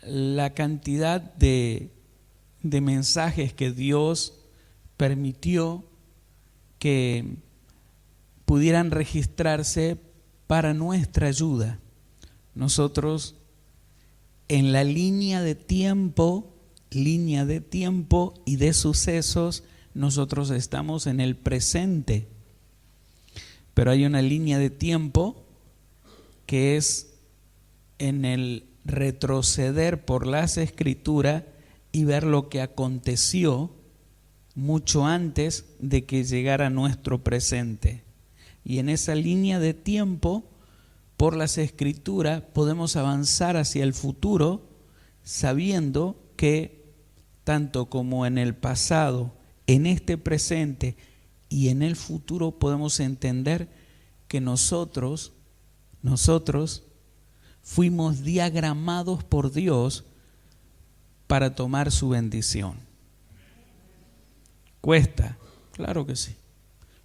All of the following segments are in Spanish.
la cantidad de mensajes que Dios permitió que pudieran registrarse para nuestra ayuda. Nosotros en la línea de tiempo y de sucesos, nosotros estamos en el presente. Pero hay una línea de tiempo que es en el retroceder por las Escrituras y ver lo que aconteció mucho antes de que llegara nuestro presente. Y en esa línea de tiempo, por las Escrituras, podemos avanzar hacia el futuro, sabiendo que tanto como en el pasado, en este presente y en el futuro, podemos entender que nosotros fuimos diagramados por Dios para tomar su bendición. ¿Cuesta? Claro que sí.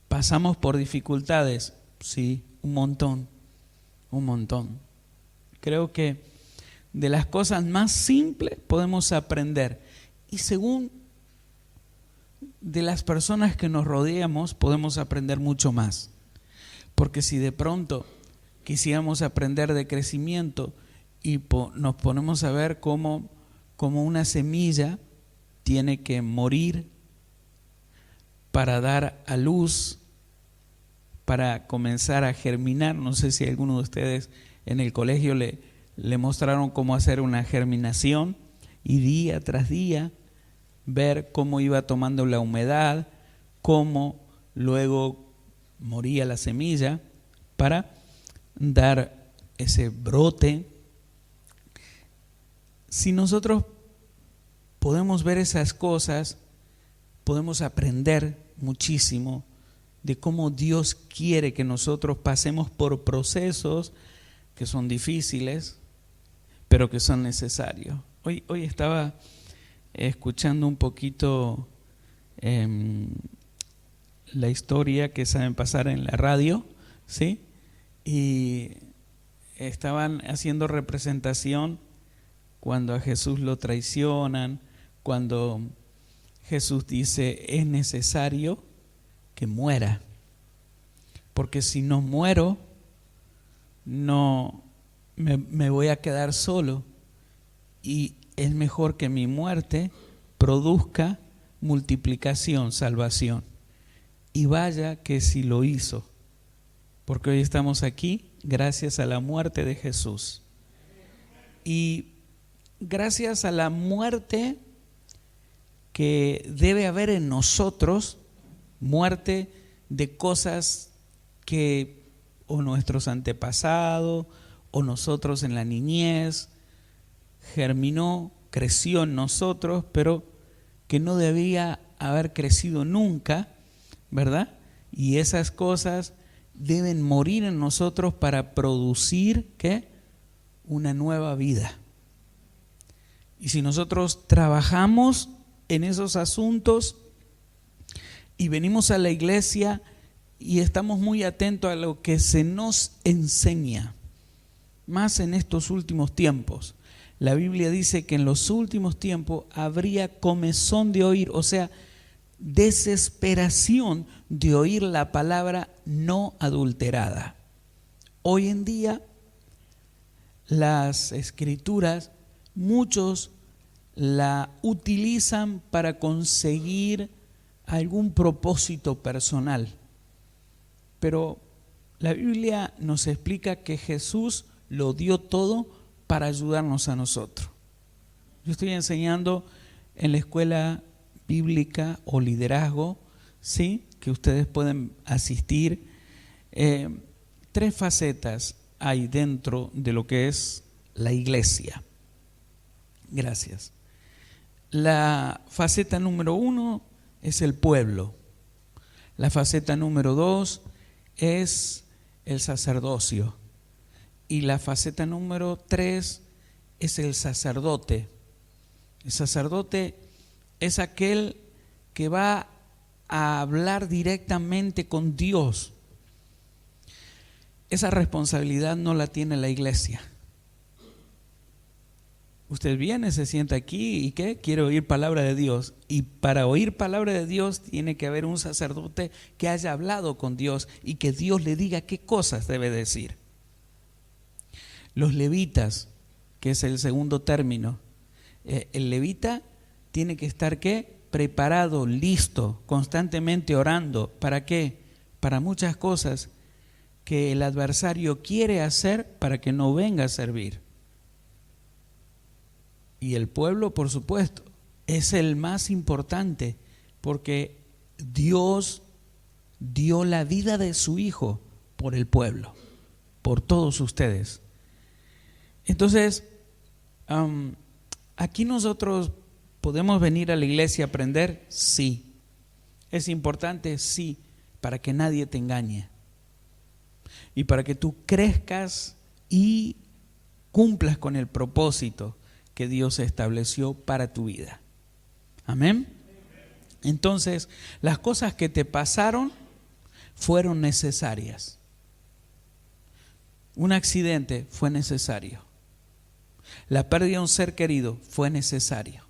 ¿Pasamos por dificultades? Sí, un montón. Creo que de las cosas más simples podemos aprender. Y según de las personas que nos rodeamos, podemos aprender mucho más. Porque si de pronto quisiéramos aprender de crecimiento y nos ponemos a ver cómo una semilla tiene que morir para dar a luz, para comenzar a germinar. No sé si alguno de ustedes en el colegio le mostraron cómo hacer una germinación, y día tras día ver cómo iba tomando la humedad, cómo luego moría la semilla para dar ese brote. Si nosotros podemos ver esas cosas, podemos aprender muchísimo de cómo Dios quiere que nosotros pasemos por procesos que son difíciles, pero que son necesarios. Hoy estaba escuchando un poquito la historia que saben pasar en la radio, ¿sí? Y estaban haciendo representación cuando a Jesús lo traicionan, cuando Jesús dice: es necesario que muera, porque si no muero, no me voy a quedar solo, y es mejor que mi muerte produzca multiplicación, salvación. Y vaya que si lo hizo, porque hoy estamos aquí gracias a la muerte de Jesús. Y gracias a la muerte que debe haber en nosotros, muerte de cosas que o nuestros antepasados o nosotros en la niñez germinó, creció en nosotros, pero que no debía haber crecido nunca, ¿verdad? Y esas cosas deben morir en nosotros para producir, ¿qué? Una nueva vida. Y si nosotros trabajamos en esos asuntos y venimos a la iglesia y estamos muy atentos a lo que se nos enseña, más en estos últimos tiempos. La Biblia dice que en los últimos tiempos habría comezón de oír, o sea, desesperación de oír la palabra no adulterada. Hoy en día las escrituras, muchos la utilizan para conseguir algún propósito personal. Pero la Biblia nos explica que Jesús lo dio todo para ayudarnos a nosotros. Yo estoy enseñando en la escuela bíblica o liderazgo, ¿sí?, que ustedes pueden asistir. 3 facetas hay dentro de lo que es la iglesia. Gracias. La faceta número 1 es el pueblo. La faceta número 2 es el sacerdocio. Y la faceta número 3 es el sacerdote. El sacerdote es aquel que va a hablar directamente con Dios. Esa responsabilidad no la tiene la iglesia. Usted viene, se sienta aquí y ¿qué? Quiere oír palabra de Dios. Y para oír palabra de Dios tiene que haber un sacerdote que haya hablado con Dios y que Dios le diga qué cosas debe decir. Los levitas, que es el segundo término, el levita tiene que estar ¿qué? Preparado, listo, constantemente orando. ¿Para qué? Para muchas cosas que el adversario quiere hacer para que no venga a servir. Y el pueblo, por supuesto, es el más importante, porque Dios dio la vida de su Hijo por el pueblo, por todos ustedes. Entonces, aquí nosotros podemos venir a la iglesia a aprender, sí. Es importante, sí, para que nadie te engañe. Y para que tú crezcas y cumplas con el propósito que Dios estableció para tu vida. Amén. Entonces, las cosas que te pasaron fueron necesarias. Un accidente fue necesario. La pérdida de un ser querido fue necesario.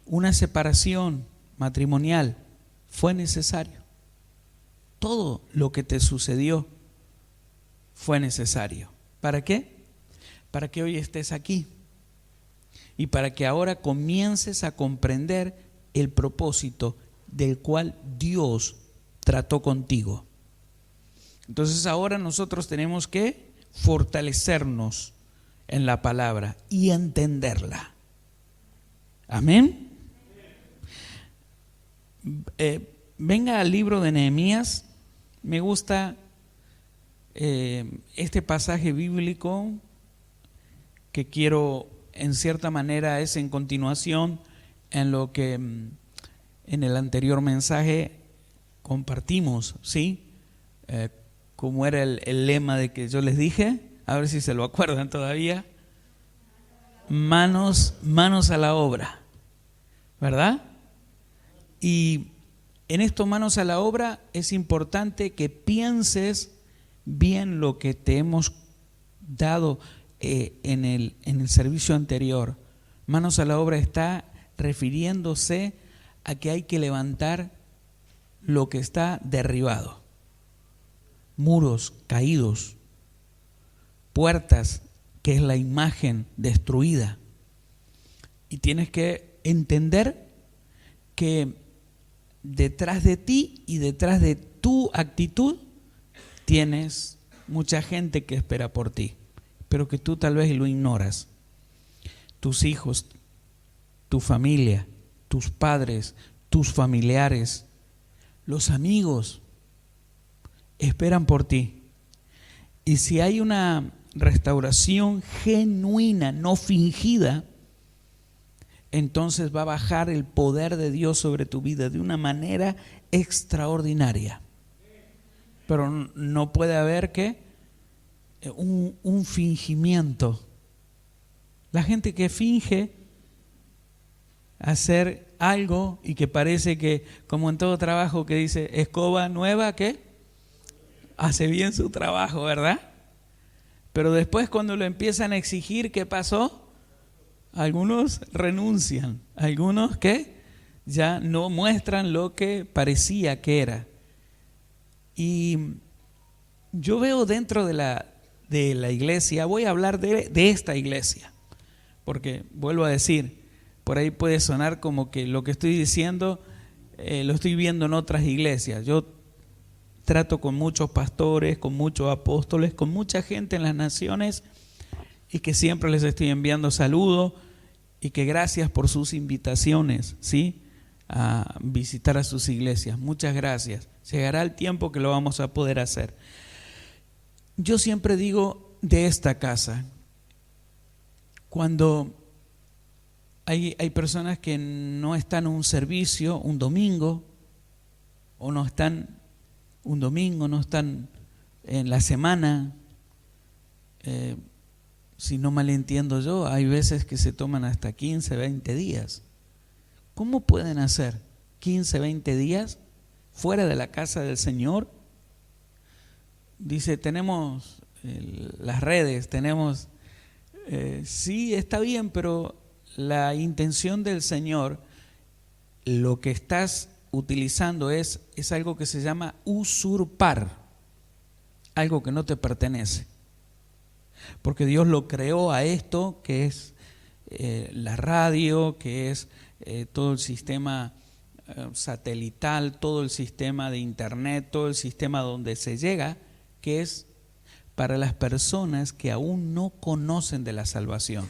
Una separación matrimonial fue necesario. Todo lo que te sucedió fue necesario. ¿Para qué? Para que hoy estés aquí y para que ahora comiences a comprender el propósito del cual Dios trató contigo. Entonces ahora nosotros tenemos que fortalecernos en la palabra y entenderla. Amén. Venga al libro de Nehemías. Me gusta este pasaje bíblico que quiero, en cierta manera, es en continuación en lo que en el anterior mensaje compartimos, ¿sí? Como era el lema de que yo les dije, a ver si se lo acuerdan todavía. Manos a la obra, ¿verdad? Y en esto, manos a la obra, es importante que pienses bien lo que te hemos dado en el servicio anterior. Manos a la obra está refiriéndose a que hay que levantar lo que está derribado. Muros caídos, puertas que es la imagen destruida. Y tienes que entender que detrás de ti y detrás de tu actitud tienes mucha gente que espera por ti, pero que tú tal vez lo ignoras. Tus hijos, tu familia, tus padres, tus familiares, los amigos esperan por ti. Y si hay una restauración genuina, no fingida, entonces va a bajar el poder de Dios sobre tu vida de una manera extraordinaria. Pero no puede haber un fingimiento. La gente que finge hacer algo y que parece que, como en todo trabajo que dice, escoba nueva, ¿qué? Hace bien su trabajo, ¿verdad? Pero después cuando lo empiezan a exigir, ¿qué pasó? Algunos renuncian, algunos que ya no muestran lo que parecía que era. Y yo veo dentro de la iglesia, voy a hablar de esta iglesia, porque vuelvo a decir, por ahí puede sonar como que lo que estoy diciendo lo estoy viendo en otras iglesias. Yo trato con muchos pastores, con muchos apóstoles, con mucha gente en las naciones, y que siempre les estoy enviando saludos y que gracias por sus invitaciones, ¿sí? A visitar a sus iglesias. Muchas gracias. Llegará el tiempo que lo vamos a poder hacer. Yo siempre digo de esta casa, cuando hay personas que no están en un servicio un domingo, o no están un domingo, no están en la semana, si no mal entiendo yo, hay veces que se toman hasta 15, 20 días. ¿Cómo pueden hacer 15, 20 días fuera de la casa del Señor? Dice, tenemos las redes, tenemos Sí, está bien, pero la intención del Señor, lo que estás utilizando es algo que se llama usurpar, algo que no te pertenece. Porque Dios lo creó a esto, que es la radio, que es todo el sistema satelital, todo el sistema de internet, todo el sistema donde se llega, que es para las personas que aún no conocen de la salvación.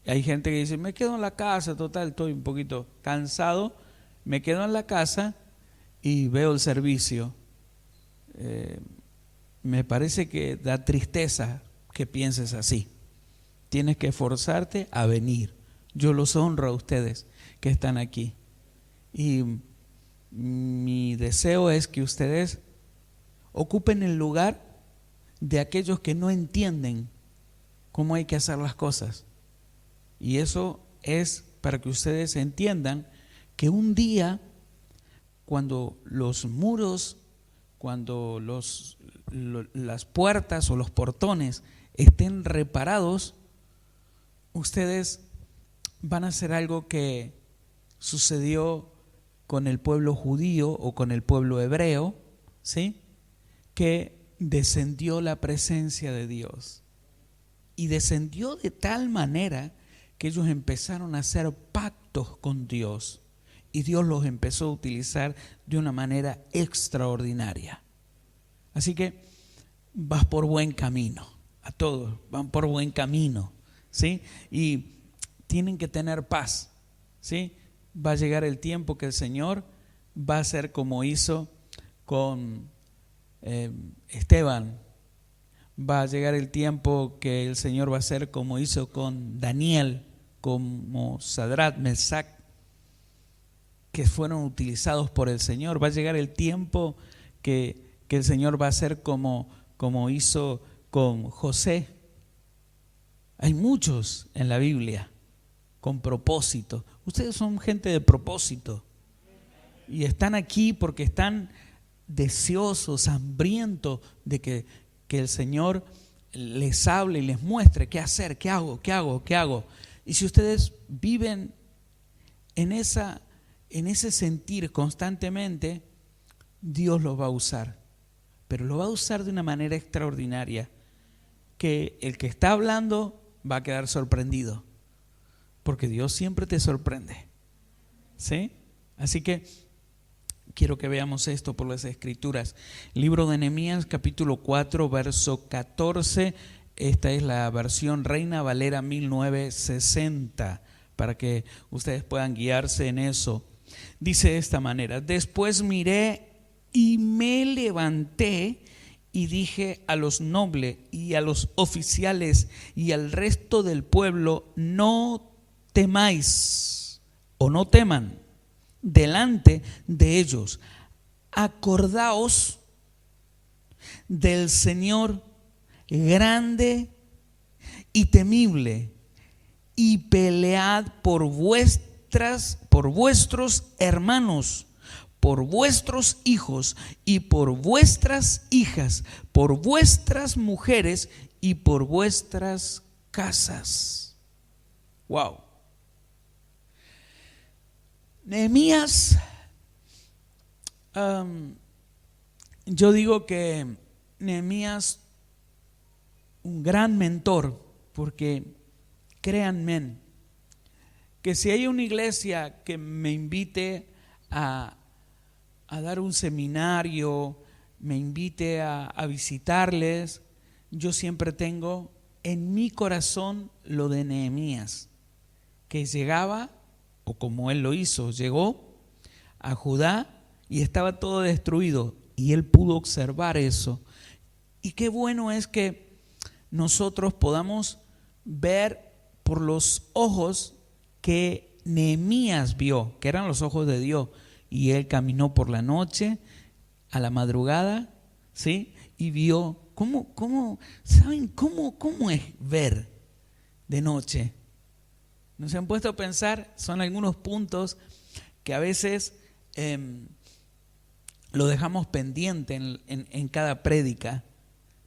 Hay gente que dice, me quedo en la casa, total, estoy un poquito cansado, me quedo en la casa y veo el servicio. Me parece que da tristeza que pienses así. Tienes que esforzarte a venir. Yo los honro a ustedes que están aquí. Y mi deseo es que ustedes ocupen el lugar de aquellos que no entienden cómo hay que hacer las cosas. Y eso es para que ustedes entiendan que un día, cuando los muros, cuando las puertas o los portones estén reparados, ustedes van a hacer algo que sucedió con el pueblo judío o con el pueblo hebreo, ¿sí? Que descendió la presencia de Dios. Y descendió de tal manera que ellos empezaron a hacer pactos con Dios. Y Dios los empezó a utilizar de una manera extraordinaria. Así que vas por buen camino. A todos van por buen camino, ¿sí? Y tienen que tener paz, ¿sí? Va a llegar el tiempo que el Señor va a hacer como hizo con Esteban. Va a llegar el tiempo que el Señor va a hacer como hizo con Daniel, como Sadrach, Mesach, que fueron utilizados por el Señor. Va a llegar el tiempo que el Señor va a hacer como hizo con José. Hay muchos en la Biblia con propósito. Ustedes son gente de propósito y están aquí porque están deseosos, hambrientos de que el Señor les hable y les muestre qué hacer, qué hago. Y si ustedes viven en ese sentir constantemente, Dios los va a usar, pero lo va a usar de una manera extraordinaria, que el que está hablando va a quedar sorprendido, porque Dios siempre te sorprende, ¿sí? Así que quiero que veamos esto por las Escrituras. Libro de Nehemías, capítulo 4, verso 14. Esta es la versión Reina Valera 1960, para que ustedes puedan guiarse en eso. Dice de esta manera: después miré y me levanté y dije a los nobles y a los oficiales y al resto del pueblo: no temáis o no teman delante de ellos. Acordaos del Señor grande y temible, y pelead por vuestros hermanos, por vuestros hijos y por vuestras hijas, por vuestras mujeres y por vuestras casas. Wow. Nehemías, yo digo que Nehemías, un gran mentor, porque créanme que si hay una iglesia que me invite a dar un seminario, me invite a visitarles, yo siempre tengo en mi corazón lo de Nehemías, que llegaba, o como él lo hizo, llegó a Judá y estaba todo destruido, y él pudo observar eso. Y qué bueno es que nosotros podamos ver por los ojos que Nehemías vio, que eran los ojos de Dios, y él caminó por la noche, a la madrugada, ¿sí? Y vio ¿saben cómo es ver de noche? ¿Nos han puesto a pensar? Son algunos puntos que a veces lo dejamos pendiente en cada prédica,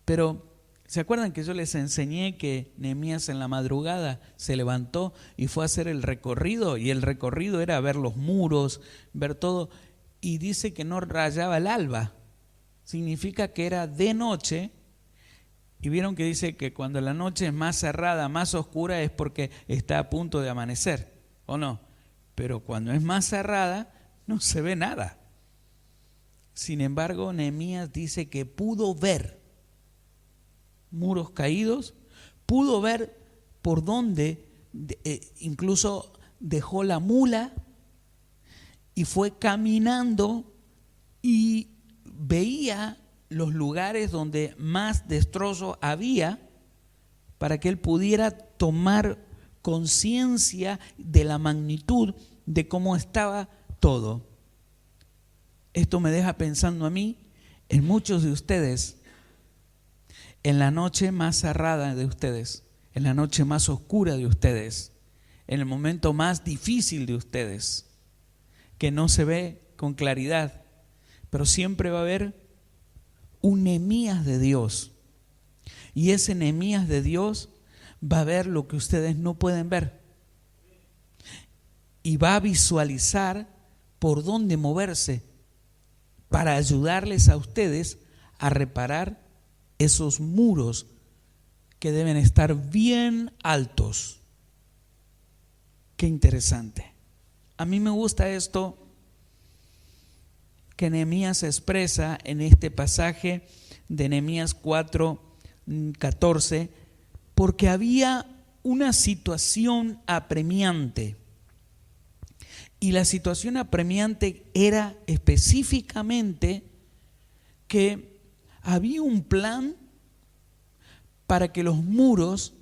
pero ¿Se acuerdan que yo les enseñé que Nehemías en la madrugada se levantó y fue a hacer el recorrido? Y el recorrido era ver los muros, ver todo. Y dice que no rayaba el alba. Significa que era de noche. Y vieron que dice que cuando la noche es más cerrada, más oscura, es porque está a punto de amanecer, ¿o no? Pero cuando es más cerrada, no se ve nada. Sin embargo, Nehemías dice que pudo ver muros caídos, pudo ver por dónde incluso dejó la mula y fue caminando y veía los lugares donde más destrozos había para que él pudiera tomar conciencia de la magnitud de cómo estaba todo. Esto me deja pensando a mí en muchos de ustedes, en la noche más cerrada de ustedes, en la noche más oscura de ustedes, en el momento más difícil de ustedes, que no se ve con claridad, pero siempre va a haber un Nehemías de Dios. Y ese Nehemías de Dios va a ver lo que ustedes no pueden ver. Y va a visualizar por dónde moverse para ayudarles a ustedes a reparar esos muros que deben estar bien altos. Qué interesante. A mí me gusta esto que Nehemías expresa en este pasaje de Nehemías 4:14, porque había una situación apremiante. Y la situación apremiante era específicamente que había un plan para que los muros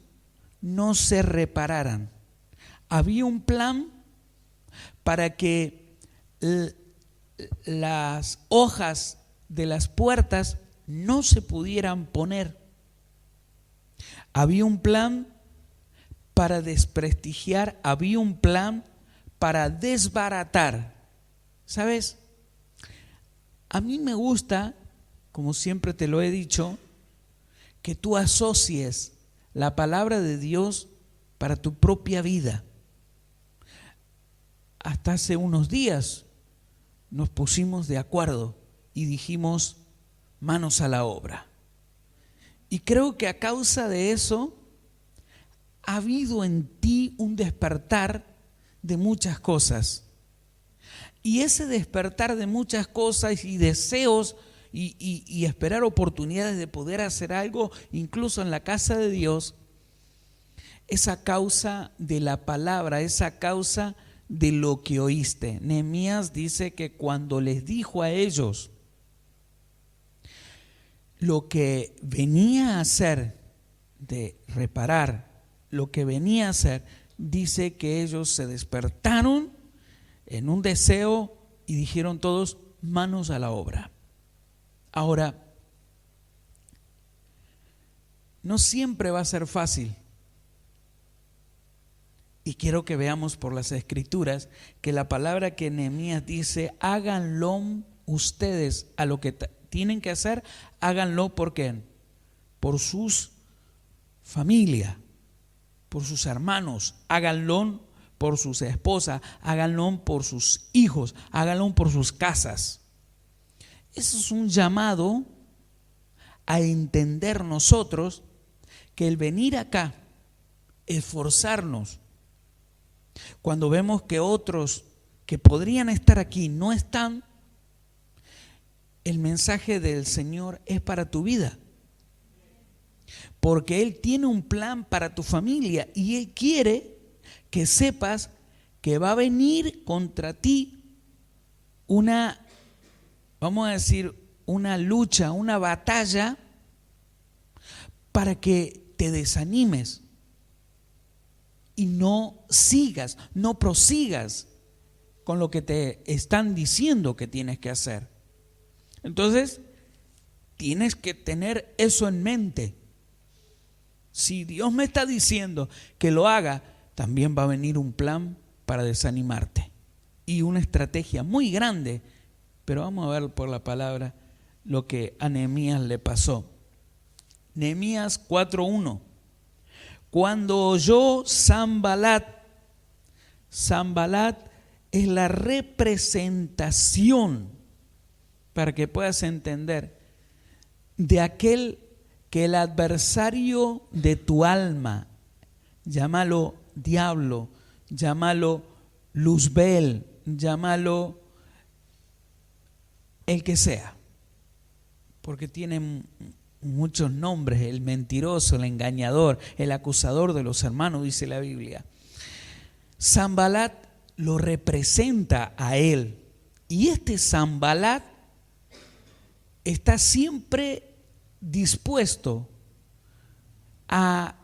no se repararan. Había un plan para que las hojas de las puertas no se pudieran poner. Había un plan para desprestigiar, había un plan para desbaratar. ¿Sabes? A mí me gusta, como siempre te lo he dicho, que tú asocies la palabra de Dios para tu propia vida. Hasta hace unos días nos pusimos de acuerdo y dijimos manos a la obra. Y creo que a causa de eso ha habido en ti un despertar de muchas cosas. Y ese despertar de muchas cosas y deseos y esperar oportunidades de poder hacer algo, incluso en la casa de Dios, es a causa de la palabra, es a causa de lo que oíste. Nehemías dice que cuando les dijo a ellos lo que venía a hacer, de reparar, lo que venía a hacer, dice que ellos se despertaron en un deseo y dijeron todos, manos a la obra. Ahora, no siempre va a ser fácil. Y quiero que veamos por las Escrituras que la palabra que Nehemías dice, háganlo ustedes a lo que tienen que hacer, háganlo ¿por qué? Por sus familias, por sus hermanos, háganlo por sus esposas, háganlo por sus hijos, háganlo por sus casas. Eso es un llamado a entender nosotros que el venir acá, esforzarnos, cuando vemos que otros que podrían estar aquí no están, el mensaje del Señor es para tu vida. Porque Él tiene un plan para tu familia y Él quiere que sepas que va a venir contra ti una, vamos a decir, una lucha, una batalla para que te desanimes y no sigas, no prosigas con lo que te están diciendo que tienes que hacer. Entonces, tienes que tener eso en mente. Si Dios me está diciendo que lo haga, también va a venir un plan para desanimarte y una estrategia muy grande. Pero vamos a ver por la palabra lo que a Nehemías le pasó. Nehemías 4:1. Cuando oyó Sanbalat es la representación, para que puedas entender, de aquel que el adversario de tu alma, llámalo diablo, llámalo Luzbel, llámalo el que sea, porque tiene muchos nombres: el mentiroso, el engañador, el acusador de los hermanos, dice la Biblia. Sanbalat lo representa a él, y este Sanbalat está siempre dispuesto a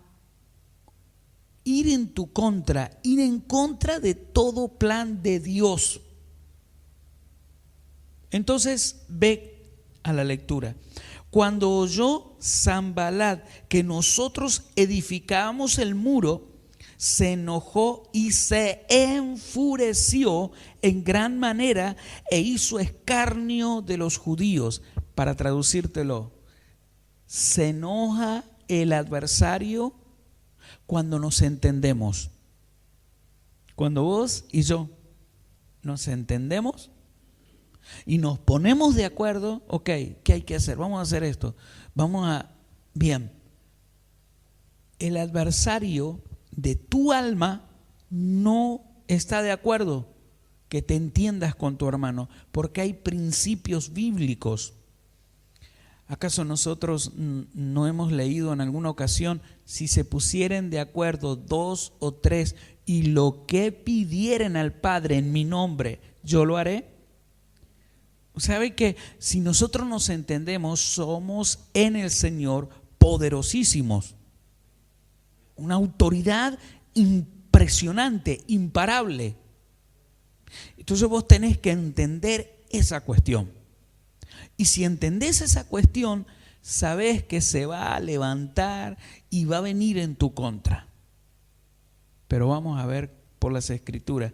ir en tu contra, ir en contra de todo plan de Dios. Entonces ve a la lectura. Cuando oyó Sanbalat que nosotros edificábamos el muro, se enojó y se enfureció en gran manera e hizo escarnio de los judíos. Para traducírtelo, se enoja el adversario cuando nos entendemos. Cuando vos y yo nos entendemos y nos ponemos de acuerdo, ok, ¿qué hay que hacer? Vamos a hacer esto. Bien. El adversario de tu alma no está de acuerdo que te entiendas con tu hermano, porque hay principios bíblicos. ¿Acaso nosotros no hemos leído en alguna ocasión: si se pusieren de acuerdo 2 o 3 y lo que pidieren al Padre en mi nombre, yo lo haré? ¿Sabe que si nosotros nos entendemos, somos en el Señor poderosísimos? Una autoridad impresionante, imparable. Entonces vos tenés que entender esa cuestión. Y si entendés esa cuestión, sabés que se va a levantar y va a venir en tu contra. Pero vamos a ver por las Escrituras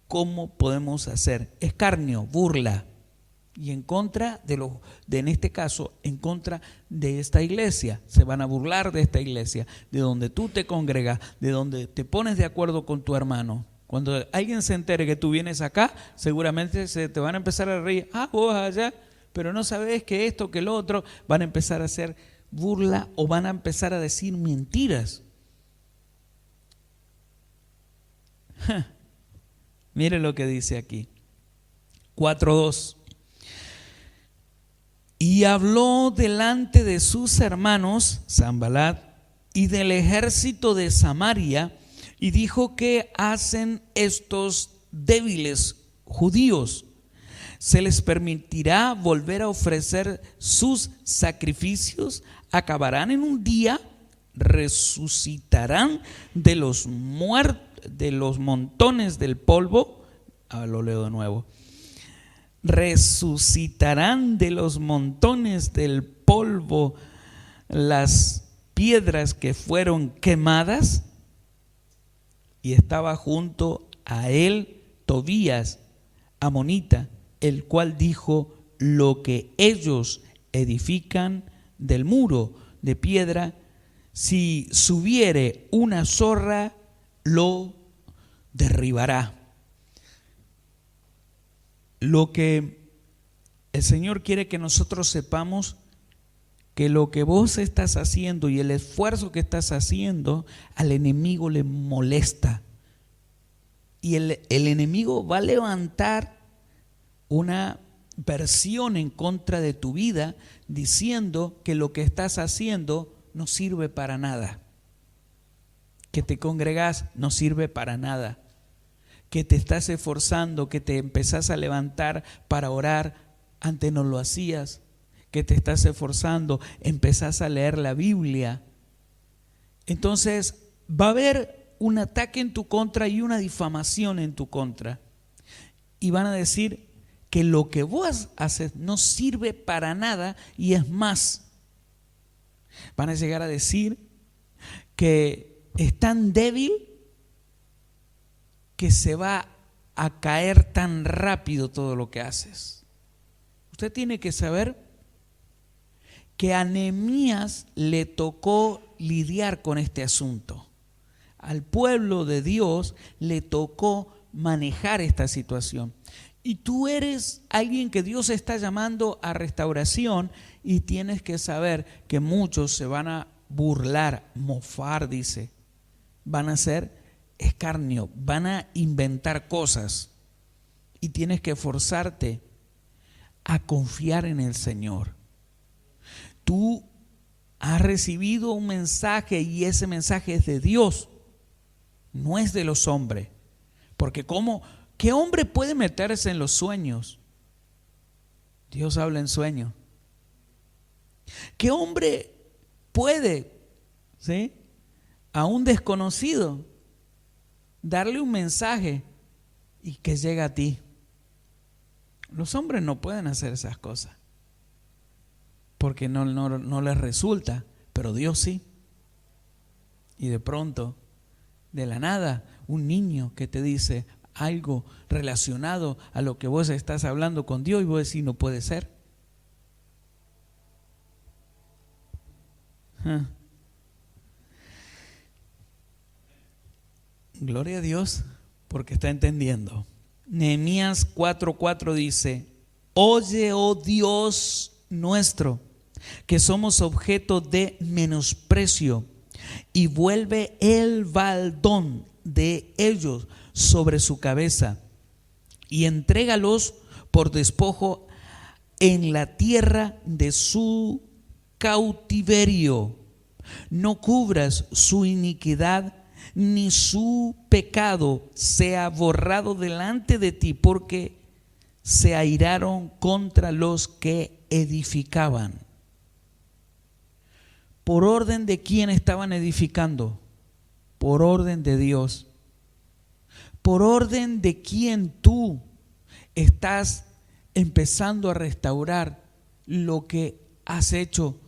cómo podemos hacer escarnio, burla, y en contra en este caso, en contra de esta iglesia. Se van a burlar de esta iglesia, de donde tú te congregas, de donde te pones de acuerdo con tu hermano. Cuando alguien se entere que tú vienes acá, seguramente se te van a empezar a reír. Vos allá, pero no sabés que esto, que lo otro. Van a empezar a hacer burla o van a empezar a decir mentiras. Mire lo que dice aquí. 4:2. Y habló delante de sus hermanos, Sanbalat, y del ejército de Samaria, y dijo: ¿qué hacen estos débiles judíos? ¿Se les permitirá volver a ofrecer sus sacrificios? ¿Acabarán en un día? ¿Resucitarán de los montones del polvo? Lo leo de nuevo. ¿Resucitarán de los montones del polvo las piedras que fueron quemadas? Y estaba junto a él Tobías, amonita, el cual dijo: lo que ellos edifican del muro de piedra, si subiere una zorra, lo derribará. Lo que el Señor quiere que nosotros sepamos, que lo que vos estás haciendo y el esfuerzo que estás haciendo, al enemigo le molesta. Y el enemigo va a levantar una versión en contra de tu vida, diciendo que lo que estás haciendo no sirve para nada. Que te congregás no sirve para nada. Que te estás esforzando, que te empezás a levantar para orar, antes no lo hacías. Que te estás esforzando, empezás a leer la Biblia. Entonces va a haber un ataque en tu contra y una difamación en tu contra. Y van a decir que lo que vos haces no sirve para nada, y es más, van a llegar a decir que es tan débil que se va a caer tan rápido todo lo que haces. Usted tiene que saber que a Nehemías le tocó lidiar con este asunto. Al pueblo de Dios le tocó manejar esta situación. Y tú eres alguien que Dios está llamando a restauración y tienes que saber que muchos se van a burlar, mofar, dice. Van a hacer escarnio, van a inventar cosas. Y tienes que forzarte a confiar en el Señor. Tú has recibido un mensaje y ese mensaje es de Dios, no es de los hombres. Porque ¿qué hombre puede meterse en los sueños? Dios habla en sueños. ¿Qué hombre puede, ¿sí?, a un desconocido darle un mensaje y que llegue a ti? Los hombres no pueden hacer esas cosas porque no les resulta, pero Dios sí. Y de pronto, de la nada, un niño que te dice algo relacionado a lo que vos estás hablando con Dios y vos decís, no puede ser. Gloria a Dios porque está entendiendo. Nehemías 4:4 dice: oye, oh Dios nuestro, que somos objeto de menosprecio, y vuelve el baldón de ellos sobre su cabeza, y entrégalos por despojo en la tierra de su cautiverio. No cubras su iniquidad, ni su pecado sea borrado delante de ti, porque se airaron contra los que edificaban. ¿Por orden de quién estaban edificando? Por orden de Dios. ¿Por orden de quién tú estás empezando a restaurar lo que has hecho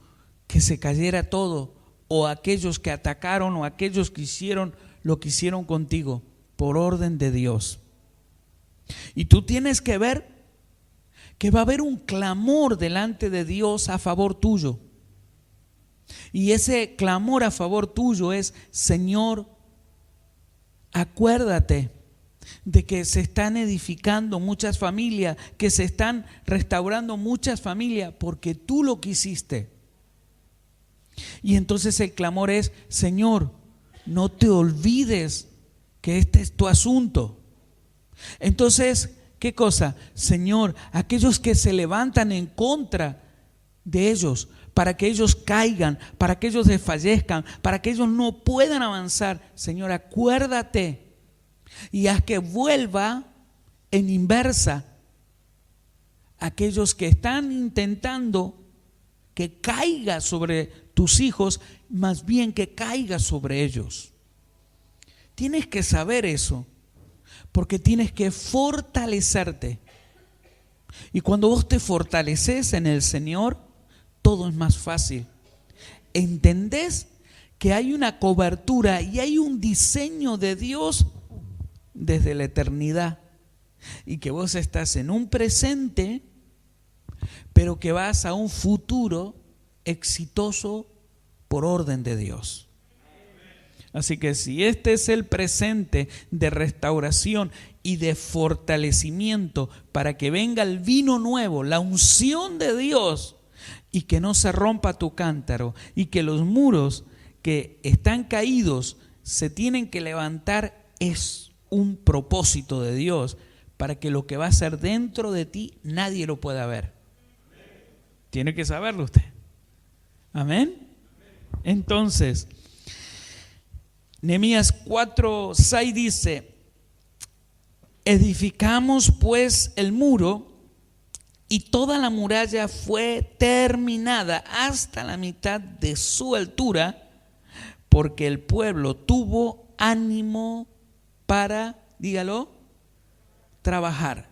que se cayera todo? O aquellos que atacaron o aquellos que hicieron lo que hicieron contigo, por orden de Dios. Y tú tienes que ver que va a haber un clamor delante de Dios a favor tuyo. Y ese clamor a favor tuyo es: Señor, acuérdate de que se están edificando muchas familias, que se están restaurando muchas familias porque tú lo quisiste. Y entonces el clamor es: Señor, no te olvides que este es tu asunto. Entonces, ¿qué cosa? Señor, aquellos que se levantan en contra de ellos, para que ellos caigan, para que ellos desfallezcan, para que ellos no puedan avanzar, Señor, acuérdate y haz que vuelva en inversa aquellos que están intentando que caiga sobre tus hijos, más bien que caiga sobre ellos. Tienes que saber eso, porque tienes que fortalecerte. Y cuando vos te fortaleces en el Señor, todo es más fácil. ¿Entendés que hay una cobertura y hay un diseño de Dios desde la eternidad? Y que vos estás en un presente, pero que vas a un futuro exitoso por orden de Dios. Así que si este es el presente de restauración y de fortalecimiento para que venga el vino nuevo, la unción de Dios, y que no se rompa tu cántaro, y que los muros que están caídos se tienen que levantar, es un propósito de Dios para que lo que va a ser dentro de ti nadie lo pueda ver. Tiene que saberlo usted. Amén. Entonces, Nehemías 4:6 dice: edificamos pues el muro, y toda la muralla fue terminada hasta la mitad de su altura, porque el pueblo tuvo ánimo para, dígalo, trabajar.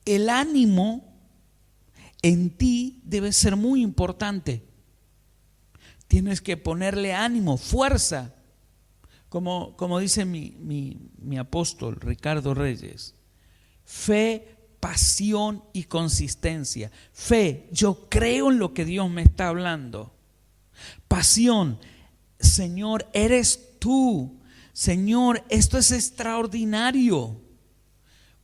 El ánimo en ti debe ser muy importante. Tienes que ponerle ánimo, fuerza. Como dice mi apóstol Ricardo Reyes: fe, pasión y consistencia. Fe, yo creo en lo que Dios me está hablando. Pasión, Señor, eres tú. Señor, esto es extraordinario.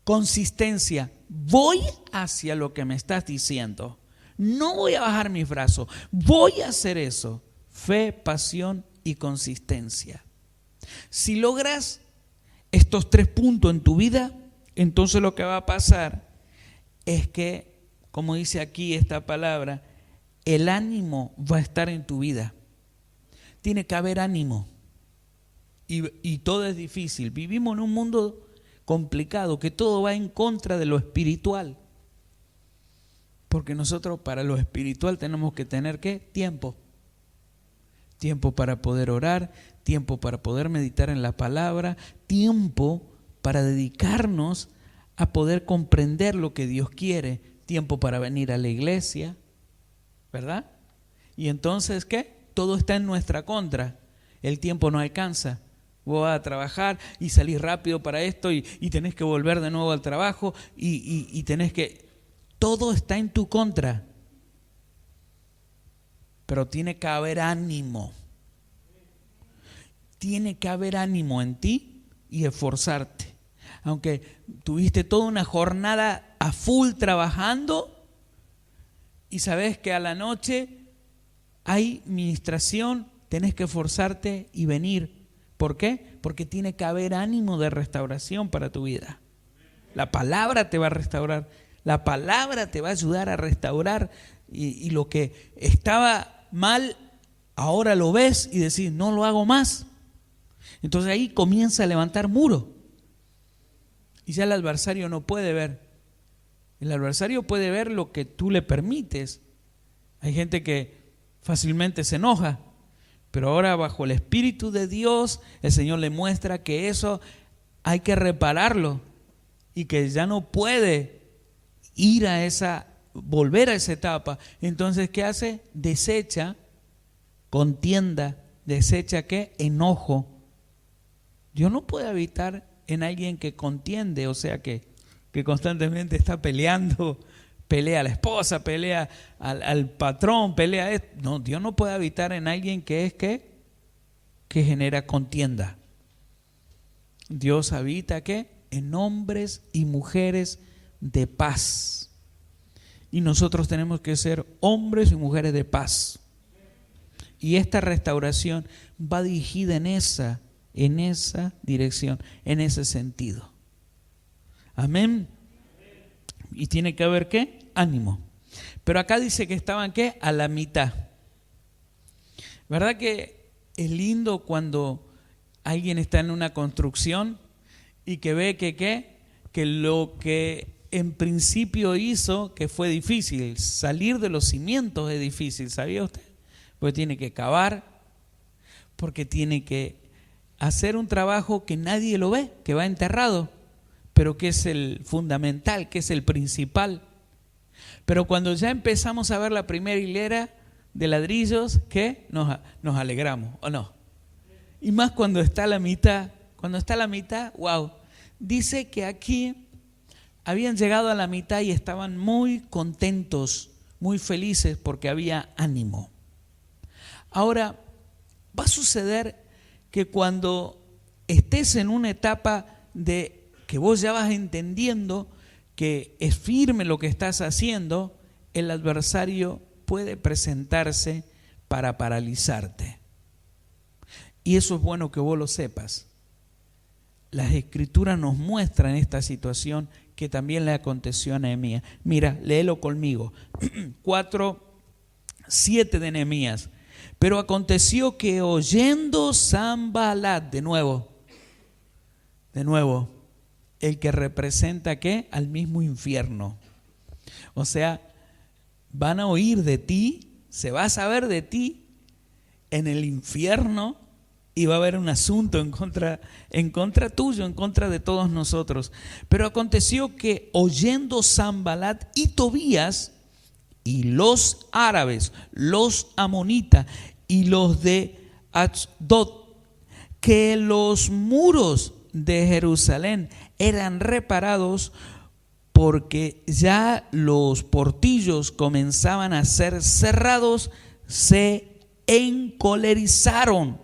Consistencia, voy hacia lo que me estás diciendo. No voy a bajar mis brazos, voy a hacer eso. Fe, pasión y consistencia. Si logras estos 3 puntos en tu vida, entonces lo que va a pasar es que, como dice aquí esta palabra, el ánimo va a estar en tu vida. Tiene que haber ánimo. Y todo es difícil. Vivimos en un mundo complicado, que todo va en contra de lo espiritual. Porque nosotros para lo espiritual tenemos que tener ¿qué? Tiempo. Tiempo para poder orar, tiempo para poder meditar en la palabra, tiempo para dedicarnos a poder comprender lo que Dios quiere, tiempo para venir a la iglesia, ¿verdad? Y entonces, ¿qué? Todo está en nuestra contra. El tiempo no alcanza. Vos vas a trabajar y salís rápido para esto y tenés que volver de nuevo al trabajo y tenés que... Todo está en tu contra. Pero tiene que haber ánimo. Tiene que haber ánimo en ti y esforzarte. Aunque tuviste toda una jornada a full trabajando y sabes que a la noche hay ministración, tenés que esforzarte y venir. ¿Por qué? Porque tiene que haber ánimo de restauración para tu vida. La palabra te va a restaurar. La palabra te va a ayudar a restaurar y lo que estaba mal, ahora lo ves y decís, no lo hago más. Entonces ahí comienza a levantar muro. Y ya el adversario no puede ver. El adversario puede ver lo que tú le permites. Hay gente que fácilmente se enoja, pero ahora bajo el Espíritu de Dios, el Señor le muestra que eso hay que repararlo y que ya no puede ir a volver a esa etapa. Entonces, ¿qué hace? Desecha contienda, desecha ¿qué? Enojo. Dios no puede habitar en alguien que contiende, o sea que constantemente está peleando, pelea a la esposa, pelea al patrón, pelea esto. No, Dios no puede habitar en alguien que es que genera contienda. Dios habita ¿qué? En hombres y mujeres de paz. Y nosotros tenemos que ser hombres y mujeres de paz. Y esta restauración va dirigida en esa dirección, en ese sentido. Amén. Y tiene que haber ¿qué? Ánimo. Pero acá dice que estaban ¿qué? A la mitad. ¿Verdad que es lindo cuando alguien está en una construcción y que ve que lo que en principio hizo, que fue difícil, salir de los cimientos es difícil, ¿sabía usted? Porque tiene que cavar, porque tiene que hacer un trabajo que nadie lo ve, que va enterrado, pero que es el fundamental, que es el principal. Pero cuando ya empezamos a ver la primera hilera de ladrillos, ¿qué? Nos alegramos, ¿o no? Y más cuando está a la mitad. Cuando está a la mitad, wow. Dice que aquí habían llegado a la mitad y estaban muy contentos, muy felices porque había ánimo. Ahora, va a suceder que cuando estés en una etapa de que vos ya vas entendiendo que es firme lo que estás haciendo, el adversario puede presentarse para paralizarte. Y eso es bueno que vos lo sepas. Las Escrituras nos muestran esta situación que también le aconteció a Nehemías. Mira, léelo conmigo. 4:7 de Nehemías. Pero aconteció que oyendo Sanbalat, de nuevo, el que representa ¿qué? Al mismo infierno. O sea, van a oír de ti, se va a saber de ti en el infierno y va a haber un asunto en contra tuyo, en contra de todos nosotros. Pero aconteció que oyendo Sanbalat y Tobías y los árabes, los amonitas y los de Asdod, que los muros de Jerusalén eran reparados porque ya los portillos comenzaban a ser cerrados, se encolerizaron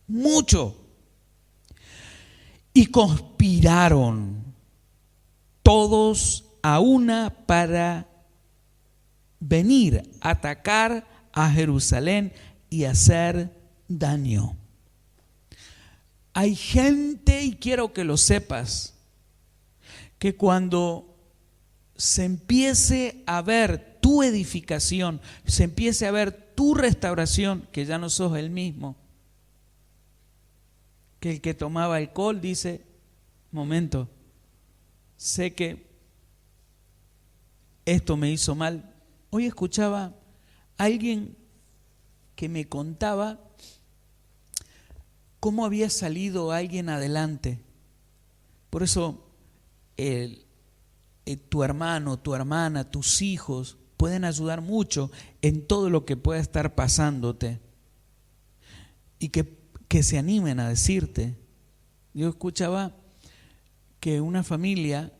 mucho y conspiraron todos a una para venir a atacar a Jerusalén y hacer daño. Hay gente, y quiero que lo sepas, que cuando se empiece a ver tu edificación, se empiece a ver tu restauración, que ya no sos el mismo, que el que tomaba alcohol dice, momento, sé que esto me hizo mal. Hoy escuchaba a alguien que me contaba cómo había salido alguien adelante. Por eso tu hermano, tu hermana, tus hijos pueden ayudar mucho en todo lo que pueda estar pasándote y que se animen a decirte. Yo escuchaba que una familia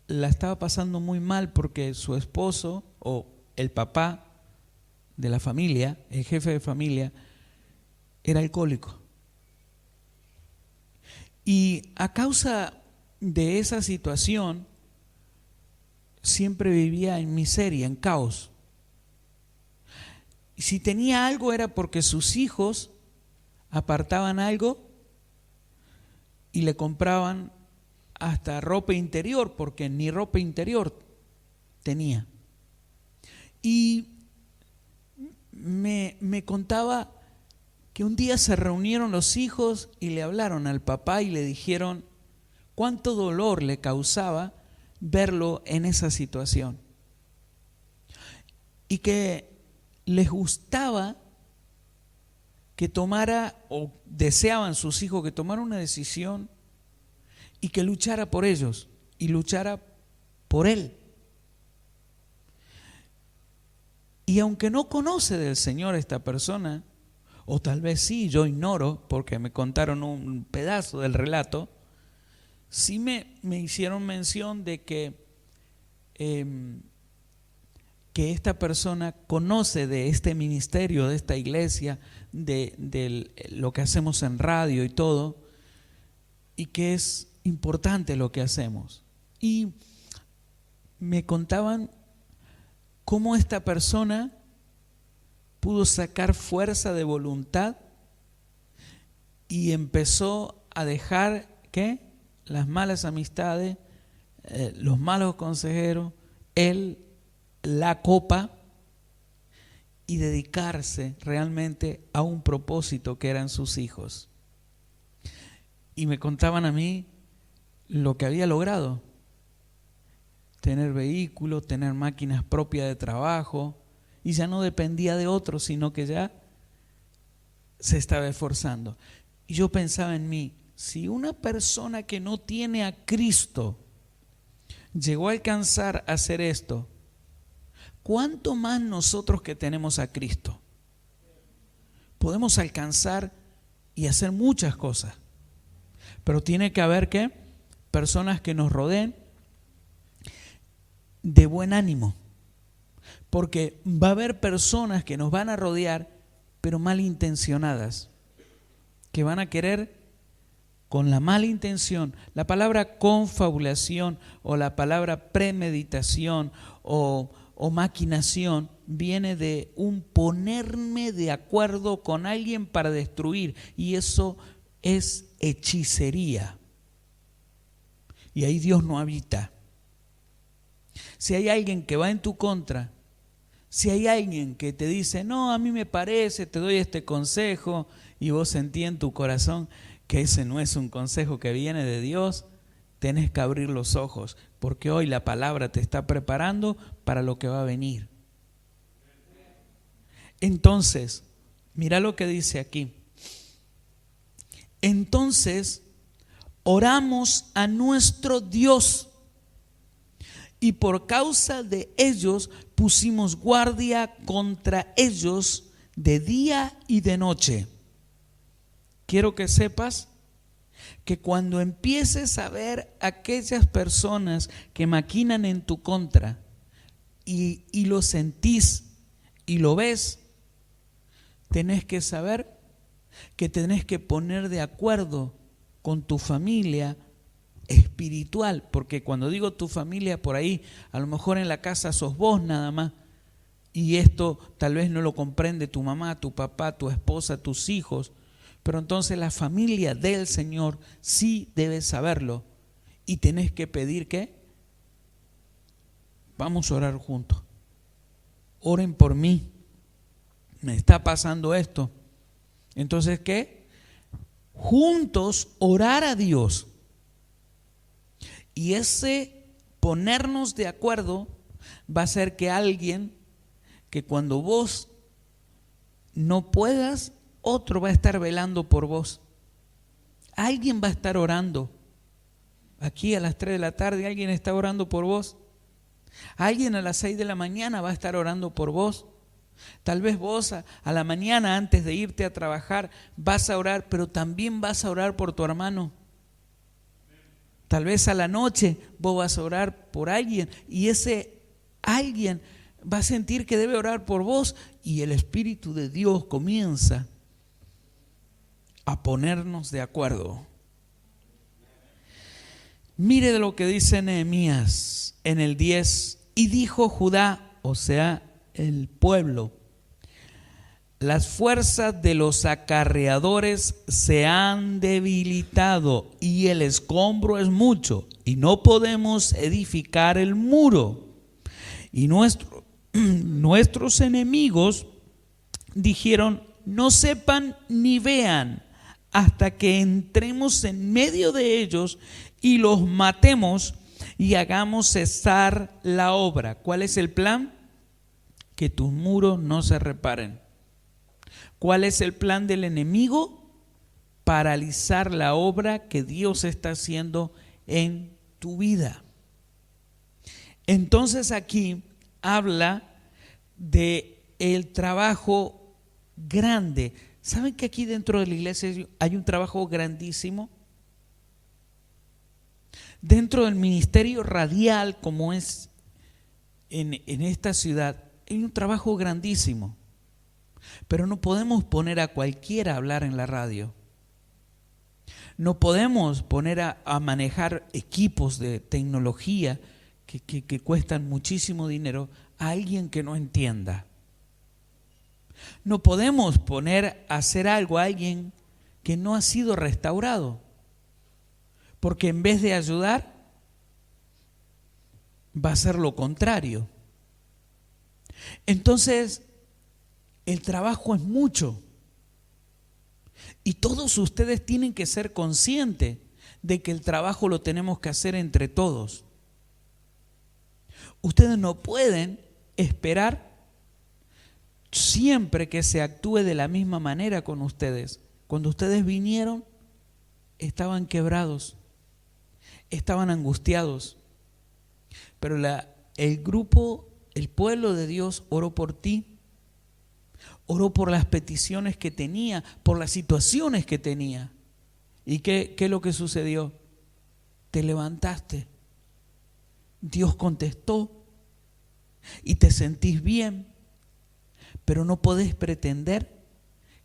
la estaba pasando muy mal porque su esposo o el papá de la familia, el jefe de familia, era alcohólico. Y a causa de esa situación, siempre vivía en miseria, en caos. Y si tenía algo era porque sus hijos apartaban algo y le compraban hasta ropa interior, porque ni ropa interior tenía. Y me contaba que un día se reunieron los hijos y le hablaron al papá y le dijeron cuánto dolor le causaba verlo en esa situación. Y que les gustaba que tomara, o deseaban sus hijos que tomara una decisión y que luchara por ellos y luchara por él. Y aunque no conoce del Señor esta persona, o tal vez sí, yo ignoro porque me contaron un pedazo del relato, sí me hicieron mención de que esta persona conoce de este ministerio, de esta iglesia, de lo que hacemos en radio y todo, y que es importante lo que hacemos. Y me contaban cómo esta persona pudo sacar fuerza de voluntad y empezó a dejar, ¿qué? Las malas amistades, los malos consejeros, la copa, y dedicarse realmente a un propósito que eran sus hijos. Y me contaban a mí lo que había logrado: tener vehículos, tener máquinas propias de trabajo, y ya no dependía de otros, sino que ya se estaba esforzando. Y yo pensaba en mí, si una persona que no tiene a Cristo llegó a alcanzar a hacer esto, ¿cuánto más nosotros que tenemos a Cristo? Podemos alcanzar y hacer muchas cosas, pero tiene que haber ¿qué? Personas que nos rodeen de buen ánimo, porque va a haber personas que nos van a rodear, pero malintencionadas, que van a querer con la mala intención. La palabra confabulación o la palabra premeditación o maquinación viene de un ponerme de acuerdo con alguien para destruir, y eso es hechicería, y ahí Dios no habita. Si hay alguien que va en tu contra, si hay alguien que te dice, no, a mí me parece, te doy este consejo, y vos sentís en tu corazón que ese no es un consejo que viene de Dios, tenés que abrir los ojos, porque hoy la palabra te está preparando para lo que va a venir. Entonces, mira lo que dice aquí. Entonces, oramos a nuestro Dios, y por causa de ellos pusimos guardia contra ellos de día y de noche. Quiero que sepas que cuando empieces a ver aquellas personas que maquinan en tu contra y lo sentís y lo ves, tenés que saber que tenés que poner de acuerdo con tu familia espiritual, porque cuando digo tu familia por ahí, a lo mejor en la casa sos vos nada más, y esto tal vez no lo comprende tu mamá, tu papá, tu esposa, tus hijos, pero entonces la familia del Señor sí debe saberlo, y tenés que pedir que vamos a orar juntos, oren por mí, me está pasando esto. Entonces, ¿qué? Juntos orar a Dios. Y ese ponernos de acuerdo va a hacer que alguien, que cuando vos no puedas, otro va a estar velando por vos. Alguien va a estar orando. Aquí a las 3 de la tarde alguien está orando por vos. Alguien a las 6 de la mañana va a estar orando por vos. Tal vez vos a la mañana antes de irte a trabajar vas a orar, pero también vas a orar por tu hermano. Tal vez a la noche vos vas a orar por alguien y ese alguien va a sentir que debe orar por vos y el Espíritu de Dios comienza a ponernos de acuerdo. Mire de lo que dice Nehemías en el 10. Y dijo Judá, o sea, el pueblo: las fuerzas de los acarreadores se han debilitado y el escombro es mucho y no podemos edificar el muro. Y nuestros enemigos dijeron: no sepan ni vean hasta que entremos en medio de ellos y los matemos y hagamos cesar la obra. ¿Cuál es el plan? Que tus muros no se reparen. ¿Cuál es el plan del enemigo? Paralizar la obra que Dios está haciendo en tu vida. Entonces aquí habla de el trabajo grande. ¿Saben que aquí dentro de la iglesia hay un trabajo grandísimo? Dentro del ministerio radial, como es en esta ciudad, hay un trabajo grandísimo. Pero no podemos poner a cualquiera a hablar en la radio. No podemos poner a manejar equipos de tecnología que cuestan muchísimo dinero a alguien que no entienda. No podemos poner a hacer algo a alguien que no ha sido restaurado. Porque en vez de ayudar, va a ser lo contrario. Entonces, el trabajo es mucho. Y todos ustedes tienen que ser conscientes de que el trabajo lo tenemos que hacer entre todos. Ustedes no pueden esperar siempre que se actúe de la misma manera con ustedes. Cuando ustedes vinieron, estaban quebrados, estaban angustiados. Pero el grupo, el pueblo de Dios oró por ti. Oró por las peticiones que tenía, por las situaciones que tenía. ¿Y qué es lo que sucedió? Te levantaste. Dios contestó y te sentís bien. Pero no podés pretender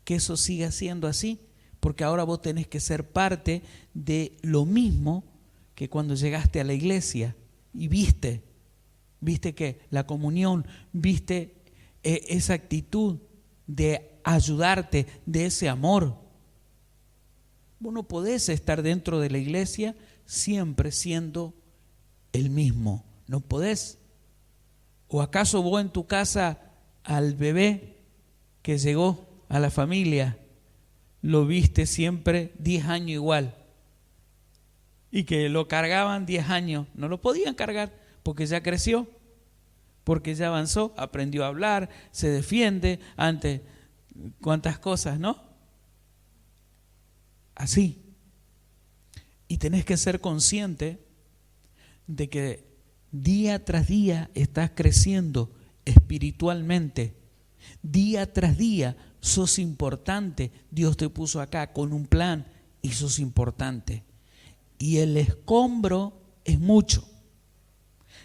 que eso siga siendo así, porque ahora vos tenés que ser parte de lo mismo que cuando llegaste a la iglesia y viste que la comunión, viste esa actitud de ayudarte, de ese amor. Vos no podés estar dentro de la iglesia siempre siendo el mismo. No podés. ¿O acaso vos en tu casa al bebé que llegó a la familia lo viste siempre 10 años igual? Y que lo cargaban 10 años. No lo podían cargar porque ya creció. Porque ya avanzó, aprendió a hablar, se defiende ante cuantas cosas, ¿no? Así. Y tenés que ser consciente de que día tras día estás creciendo espiritualmente. Día tras día sos importante. Dios te puso acá con un plan Y eso es importante. Y el escombro es mucho.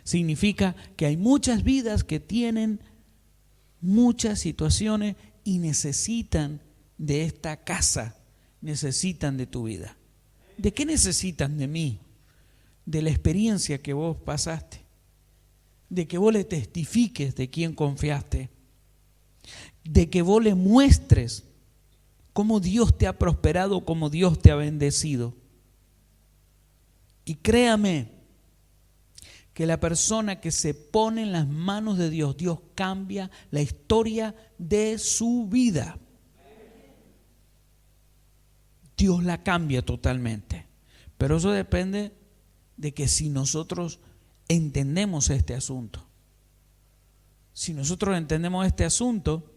Significa que hay muchas vidas que tienen muchas situaciones y necesitan de esta casa, necesitan de tu vida. ¿De qué necesitan? De mí, de la experiencia que vos pasaste, de que vos le testifiques de quién confiaste, de que vos le muestres cómo Dios te ha prosperado, cómo Dios te ha bendecido. Y créame que la persona que se pone en las manos de Dios, Dios cambia la historia de su vida. Dios la cambia totalmente. Pero eso depende de que si nosotros entendemos este asunto. Si nosotros entendemos este asunto,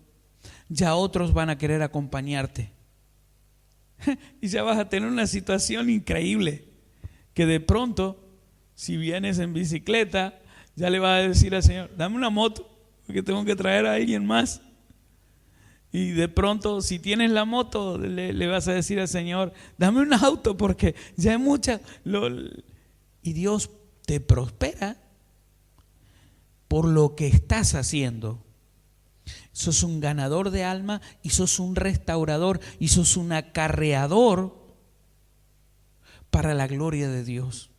ya otros van a querer acompañarte. Y ya vas a tener una situación increíble, que de pronto, si vienes en bicicleta, ya le vas a decir al Señor, dame una moto, porque tengo que traer a alguien más. Y de pronto, si tienes la moto, le vas a decir al Señor, dame un auto, porque ya hay muchas. Y Dios te prospera por lo que estás haciendo. Sos un ganador de alma y sos un restaurador y sos un acarreador para la gloria de Dios.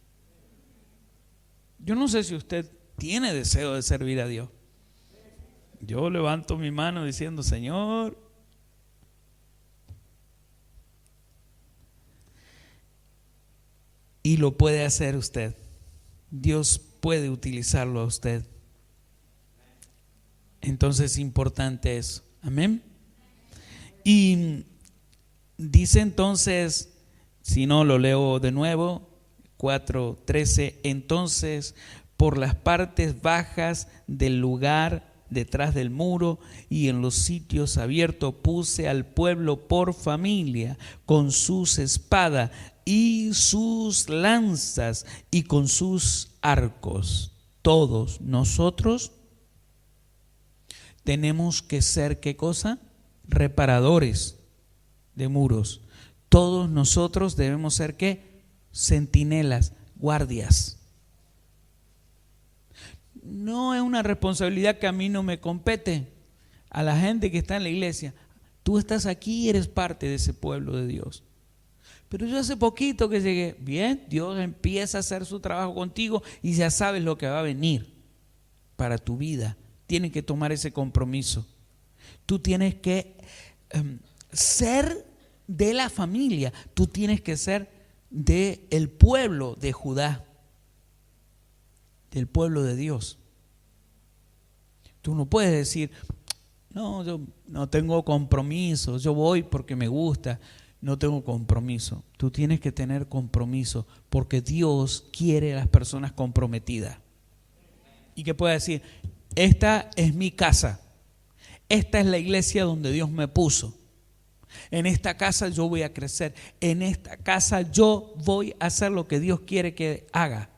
Yo no sé si usted tiene deseo de servir a Dios. Yo levanto mi mano diciendo, Señor, y lo puede hacer usted. Dios puede utilizarlo a usted. Entonces es importante eso. Amén. Y dice entonces, si no lo leo de nuevo, 4:13, entonces por las partes bajas del lugar detrás del muro y en los sitios abiertos puse al pueblo por familia, con sus espadas y sus lanzas y con sus arcos. Todos nosotros tenemos que ser, ¿qué cosa? Reparadores de muros. Todos nosotros debemos ser, ¿qué? Centinelas, guardias. No es una responsabilidad que a mí no me compete. A la gente que está en la iglesia, tú estás aquí y eres parte de ese pueblo de Dios. Pero yo hace poquito que llegué, bien, Dios empieza a hacer su trabajo contigo y ya sabes lo que va a venir para tu vida. Tienes que tomar ese compromiso. Tú tienes que ser de la familia, tú tienes que ser del pueblo de Judá, del pueblo de Dios. Tú no puedes decir, no, yo no tengo compromiso, yo voy porque me gusta, no tengo compromiso. Tú tienes que tener compromiso porque Dios quiere a las personas comprometidas. Y que pueda decir, esta es mi casa, esta es la iglesia donde Dios me puso. En esta casa yo voy a crecer, en esta casa yo voy a hacer lo que Dios quiere que haga.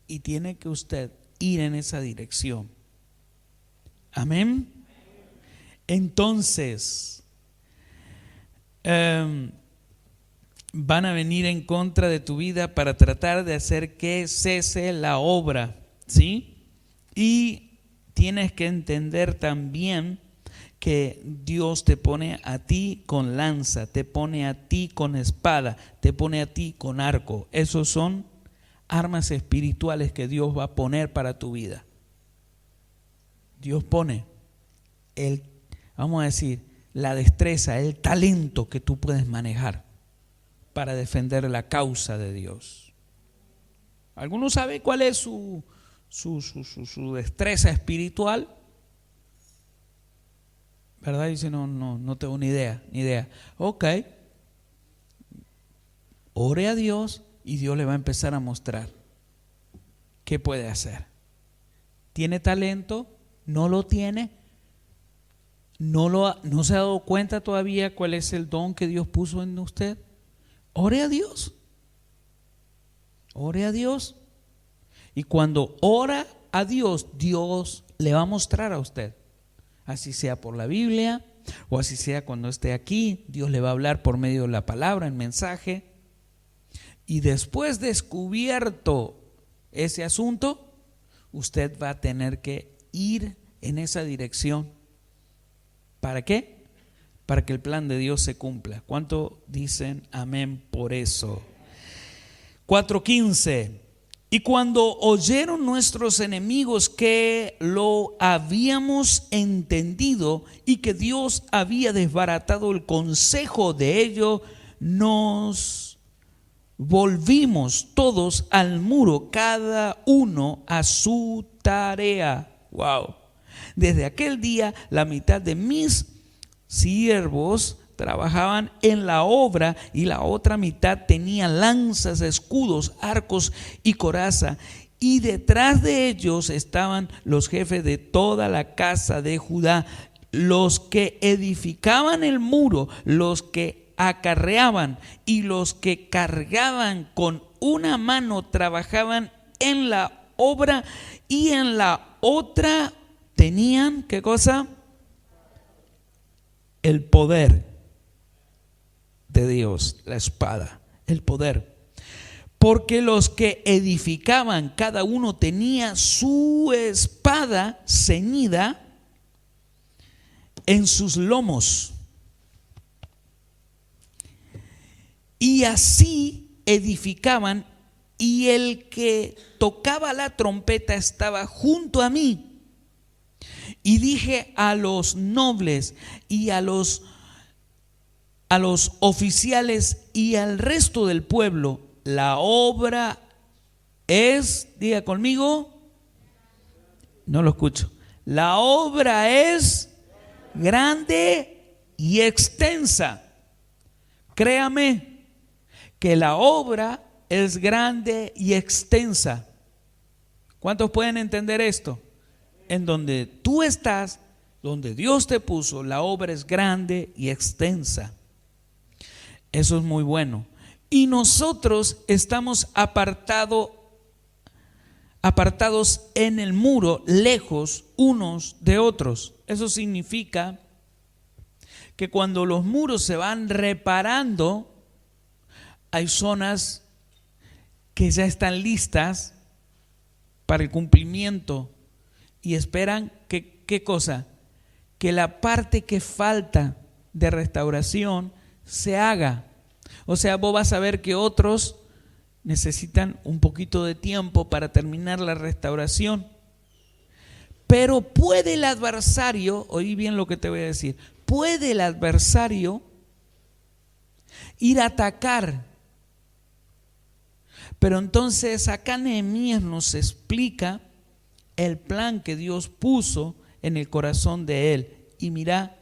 Y tiene que usted ir en esa dirección. Amén. Entonces, van a venir en contra de tu vida para tratar de hacer que cese la obra, ¿sí? Y tienes que entender también que Dios te pone a ti con lanza, te pone a ti con espada, te pone a ti con arco. Esos son armas espirituales que Dios va a poner para tu vida. Dios pone vamos a decir, la destreza, el talento que tú puedes manejar para defender la causa de Dios. ¿Alguno sabe cuál es su destreza espiritual? ¿Verdad? Dice, no tengo ni idea. Ok. Ore a Dios y Dios le va a empezar a mostrar qué puede hacer. ¿Tiene talento? ¿No lo tiene? ¿No se ha dado cuenta todavía cuál es el don que Dios puso en usted? Ore a Dios. Ore a Dios. Y cuando ora a Dios, Dios le va a mostrar a usted. Así sea por la Biblia, o así sea cuando esté aquí, Dios le va a hablar por medio de la palabra, el mensaje. Y después descubierto ese asunto, usted va a tener que ir en esa dirección. ¿Para qué? Para que el plan de Dios se cumpla. ¿Cuánto dicen amén por eso? 4:15. Y cuando oyeron nuestros enemigos que lo habíamos entendido y que Dios había desbaratado el consejo de ellos, nos volvimos todos al muro, cada uno a su tarea. Wow. Desde aquel día, la mitad de mis siervos trabajaban en la obra y la otra mitad tenía lanzas, escudos, arcos y coraza. Y detrás de ellos estaban los jefes de toda la casa de Judá, los que edificaban el muro, los que acarreaban y los que cargaban con una mano trabajaban en la obra y en la otra tenían, ¿qué cosa? El poder de Dios, la espada, el poder. Porque los que edificaban, cada uno tenía su espada ceñida en sus lomos. Y así edificaban, y el que tocaba la trompeta estaba junto a mí. Y dije a los nobles y a los oficiales y al resto del pueblo: la obra es, diga conmigo, no lo escucho, la obra es grande y extensa. Créame que la obra es grande y extensa. ¿Cuántos pueden entender esto? En donde tú estás, donde Dios te puso, la obra es grande y extensa. Eso es muy bueno. Y nosotros estamos apartados en el muro, lejos unos de otros. Eso significa que cuando los muros se van reparando, hay zonas que ya están listas para el cumplimiento y esperan que, ¿qué cosa? Que la parte que falta de restauración se haga. O sea, vos vas a ver que otros necesitan un poquito de tiempo para terminar la restauración. Pero puede el adversario, oí bien lo que te voy a decir, puede el adversario ir a atacar. Pero entonces acá Nehemías nos explica el plan que Dios puso en el corazón de él. Y mira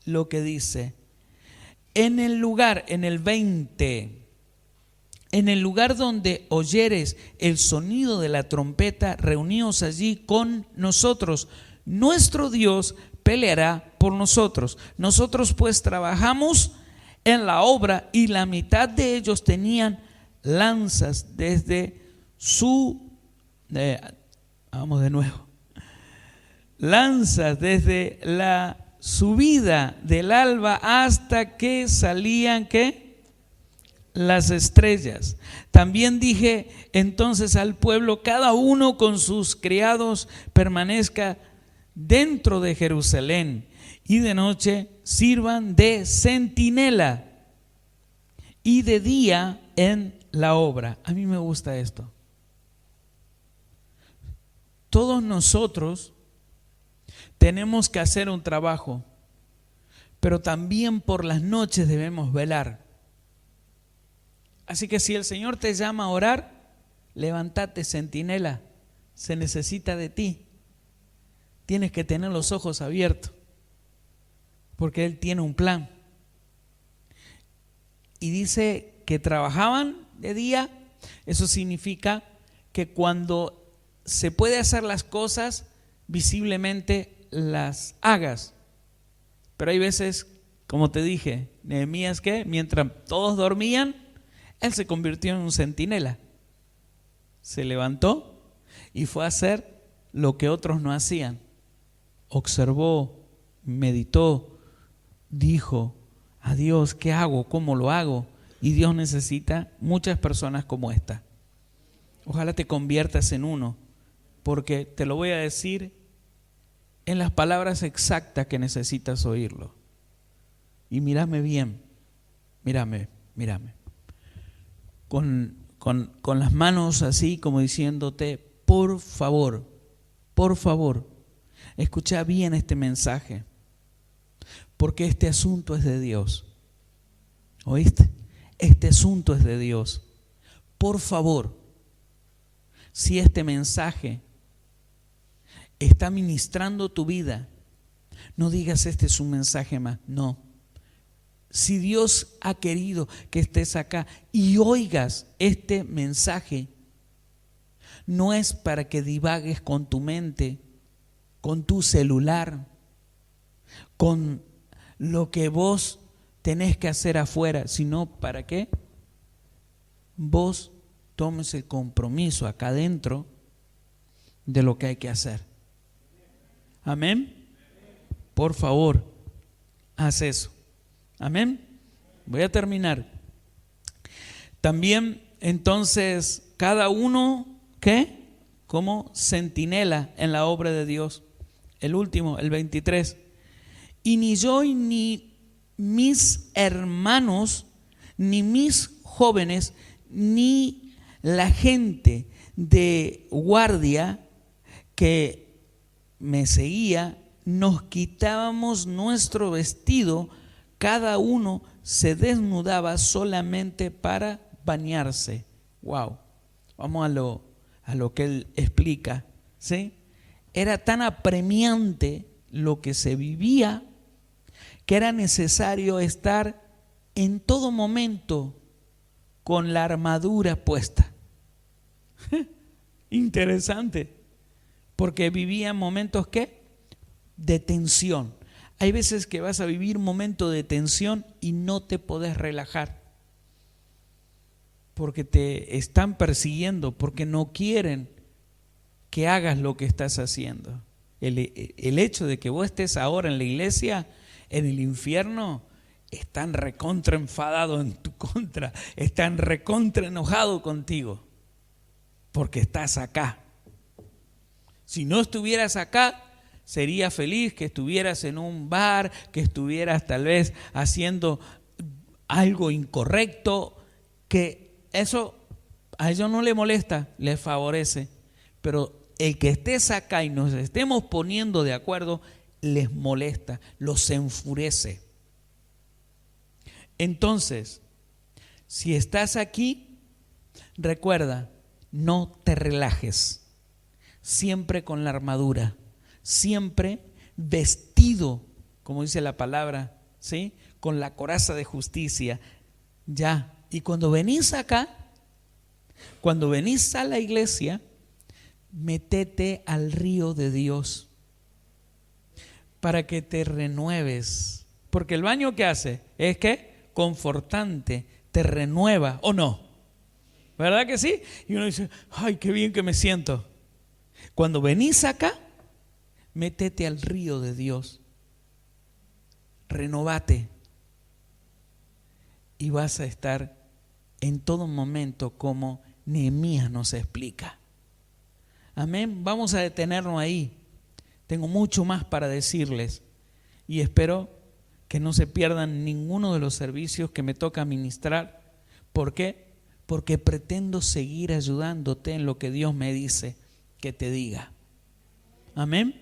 lo que dice. En el lugar, en el 20, en el lugar donde oyeres el sonido de la trompeta, reuníos allí con nosotros. Nuestro Dios peleará por nosotros. Nosotros pues trabajamos en la obra y la mitad de ellos tenían lanzas desde vamos de nuevo. Lanzas desde la subida del alba hasta que salían, ¿qué? Las estrellas. También dije entonces al pueblo: cada uno con sus criados permanezca dentro de Jerusalén y de noche sirvan de centinela y de día en la obra. A mí me gusta esto. Todos nosotros tenemos que hacer un trabajo, pero también por las noches debemos velar. Así que si el Señor te llama a orar, levántate, centinela, se necesita de ti. Tienes que tener los ojos abiertos, porque Él tiene un plan. Y dice que trabajaban de día. Eso significa que cuando se puede hacer las cosas, visiblemente las hagas. Pero hay veces, como te dije, Nehemías, que mientras todos dormían, él se convirtió en un centinela. Se levantó y fue a hacer lo que otros no hacían. Observó, meditó, dijo a Dios, ¿qué hago? ¿Cómo lo hago? Y Dios necesita muchas personas como esta. Ojalá te conviertas en uno, porque te lo voy a decir en las palabras exactas que necesitas oírlo. Y mírame bien, mírame. Con las manos así como diciéndote, por favor, escucha bien este mensaje, porque este asunto es de Dios. ¿Oíste? Este asunto es de Dios. Por favor, si este mensaje está ministrando tu vida, no digas este es un mensaje más, no. Si Dios ha querido que estés acá y oigas este mensaje, no es para que divagues con tu mente, con tu celular, con lo que vos tenés que hacer afuera, sino para que vos tomes el compromiso acá adentro de lo que hay que hacer. Amén. Por favor, haz eso. Amén. Voy a terminar. También, entonces, cada uno, ¿qué? Como centinela en la obra de Dios. El último, el 23. Y ni yo ni mis hermanos, ni mis jóvenes, ni la gente de guardia que me seguía, nos quitábamos nuestro vestido, cada uno se desnudaba solamente para bañarse. Wow. Vamos a lo que él explica, ¿sí? Era tan apremiante lo que se vivía que era necesario estar en todo momento con la armadura puesta. Interesante, porque vivía momentos ¿qué? De tensión. Hay veces que vas a vivir momentos de tensión y no te podés relajar, porque te están persiguiendo, porque no quieren que hagas lo que estás haciendo. El hecho de que vos estés ahora en la iglesia, en el infierno, están recontra enfadados en tu contra, están recontra enojados contigo, porque estás acá. Si no estuvieras acá, sería feliz que estuvieras en un bar, que estuvieras tal vez haciendo algo incorrecto, que eso a ellos no les molesta, les favorece, pero el que estés acá y nos estemos poniendo de acuerdo, les molesta, los enfurece. Entonces, si estás aquí, recuerda, no te relajes, siempre con la armadura, siempre vestido, como dice la palabra, ¿sí? Con la coraza de justicia, ya. Y cuando venís acá, cuando venís a la iglesia, métete al río de Dios para que te renueves, porque el baño que hace es que confortante, te renueva, ¿o no? ¿Verdad que sí? Y uno dice, ay, qué bien que me siento. Cuando venís acá, métete al río de Dios, renovate y vas a estar en todo momento como Nehemías nos explica. Amén. Vamos a detenernos ahí. Tengo mucho más para decirles y espero que no se pierdan ninguno de los servicios que me toca ministrar. ¿Por qué? Porque pretendo seguir ayudándote en lo que Dios me dice que te diga. Amén.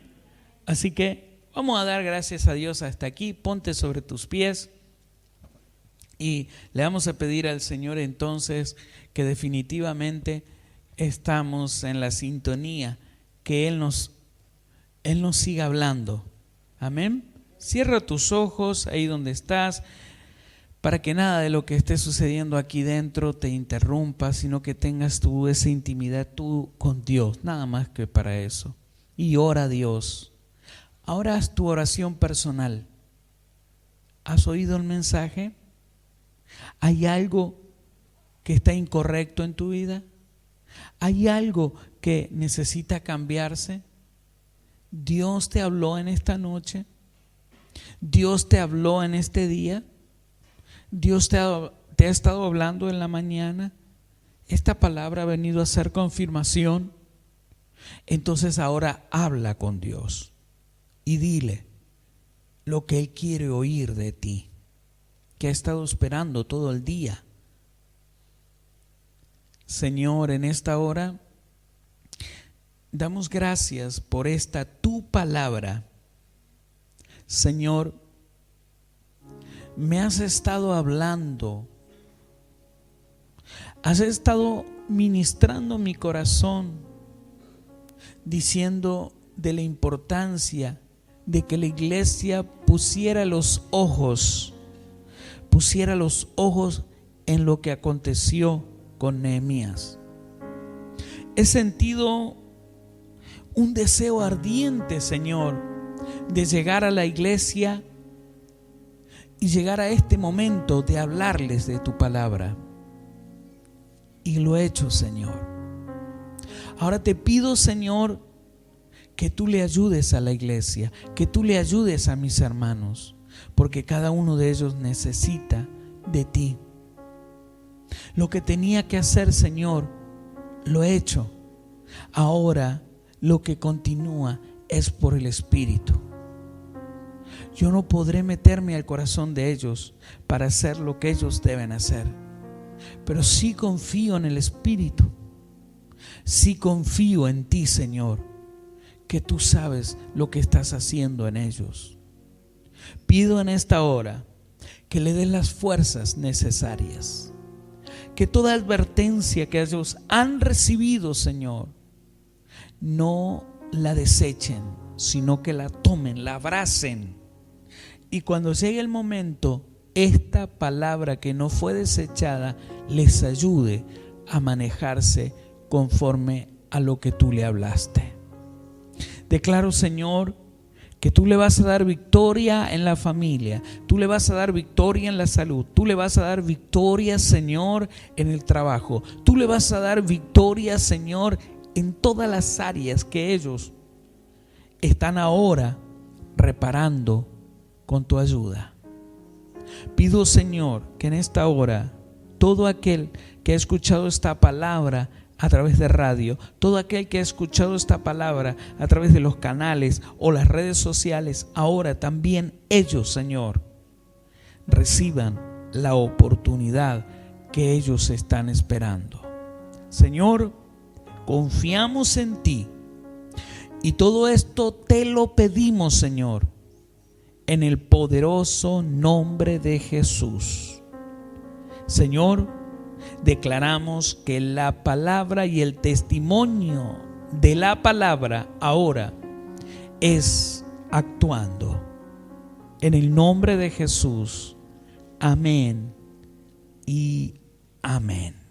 Así que vamos a dar gracias a Dios hasta aquí. Ponte sobre tus pies y le vamos a pedir al Señor entonces que definitivamente estamos en la sintonía, que Él nos siga hablando. Amén. Cierra tus ojos ahí donde estás, para que nada de lo que esté sucediendo aquí dentro te interrumpa, sino que tengas tú esa intimidad tú con Dios, nada más que para eso. Y ora a Dios. Ahora haz tu oración personal. ¿Has oído el mensaje? ¿Hay algo que está incorrecto en tu vida? ¿Hay algo que necesita cambiarse? ¿Dios te habló en esta noche? ¿Dios te habló en este día? ¿Dios te ha estado hablando en la mañana? ¿Esta palabra ha venido a ser confirmación? Entonces ahora habla con Dios y dile lo que Él quiere oír de ti, que ha estado esperando todo el día. Señor, en esta hora damos gracias por esta tu palabra. Señor, me has estado hablando, has estado ministrando mi corazón, diciendo de la importancia de que la iglesia pusiera los ojos en lo que aconteció con Nehemías. He sentido un deseo ardiente, Señor, de llegar a la iglesia y llegar a este momento de hablarles de tu palabra. Y lo he hecho, Señor. Ahora te pido, Señor, que tú le ayudes a la iglesia, que tú le ayudes a mis hermanos, porque cada uno de ellos necesita de ti. Lo que tenía que hacer, Señor, lo he hecho. Ahora lo que continúa es por el Espíritu. Yo no podré meterme al corazón de ellos para hacer lo que ellos deben hacer, pero sí confío en el Espíritu. Sí confío en ti, Señor, que tú sabes lo que estás haciendo en ellos. Pido en esta hora que le des las fuerzas necesarias, que toda advertencia que ellos han recibido, Señor, no la desechen, sino que la tomen, la abracen. Y cuando llegue el momento, esta palabra que no fue desechada les ayude a manejarse conforme a lo que tú le hablaste. Declaro, Señor, que tú le vas a dar victoria en la familia, tú le vas a dar victoria en la salud, tú le vas a dar victoria, Señor, en el trabajo, tú le vas a dar victoria, Señor, en todas las áreas que ellos están ahora reparando con tu ayuda. Pido, Señor, que en esta hora todo aquel que ha escuchado esta palabra a través de radio, todo aquel que ha escuchado esta palabra a través de los canales o las redes sociales, ahora también ellos, Señor, reciban la oportunidad que ellos están esperando. Señor, confiamos en ti y todo esto te lo pedimos, Señor, en el poderoso nombre de Jesús. Señor, declaramos que la palabra y el testimonio de la palabra ahora es actuando. En el nombre de Jesús. Amén y amén.